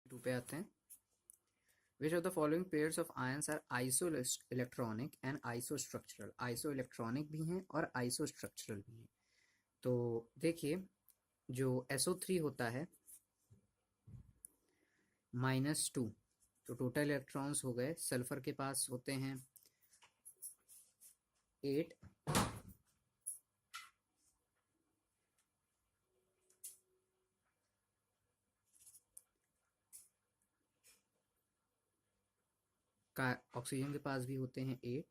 2 पे आते हैं। Which of the following pairs of ions are isoelectronic and isostructural? isoelectronic भी हैं और isostructural भी हैं। तो देखिए, जो SO3 होता है -2, तो टोटल इलेक्ट्रॉन्स हो गए। सल्फर के पास होते हैं 8, का ऑक्सीजन के पास भी होते हैं 8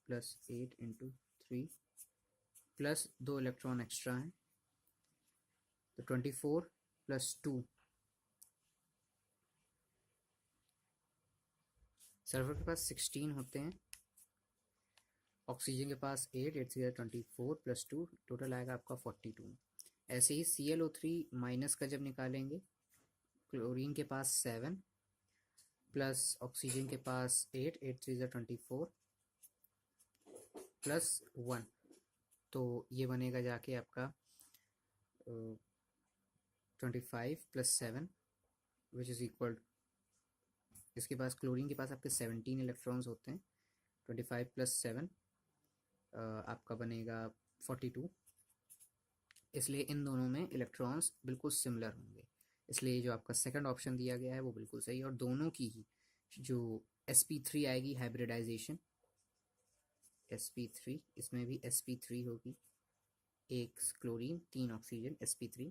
+ 8 × 3 प्लस 2 इलेक्ट्रॉन एक्स्ट्रा हैं, तो 24 + 2। सल्फर के पास 16 होते हैं, ऑक्सीजन के पास 8, 8 से 24 + 2, टोटल आएगा आपका 42। ऐसे ही ClO3 माइनस का जब निकालेंगे, क्लोरीन के पास 7 प्लस ऑक्सीजन के पास 8, 8 से 24 प्लस 1, तो ये बनेगा जाके आपका 25 + 7 विच इज़ इक्वल, इसके पास क्लोरीन के पास आपके 17 इलेक्ट्रॉन्स होते हैं, 25 + 7 आपका बनेगा 42। इसलिए इन दोनों में इलेक्ट्रॉन्स बिल्कुल सिमिलर होंगे, इसलिए जो आपका सेकंड ऑप्शन दिया गया है वो बिल्कुल सही है। और दोनों की ही जो sp3 आएगी हाइब्रिडाइजेशन, sp3, इसमें भी sp3 होगी, 1 क्लोरीन 3 ऑक्सीजन, sp3,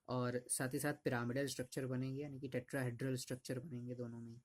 और साथ ही साथ पिरामिडल स्ट्रक्चर बनेंगे, यानी कि टेट्राहेड्रल स्ट्रक्चर बनेंगे दोनों में।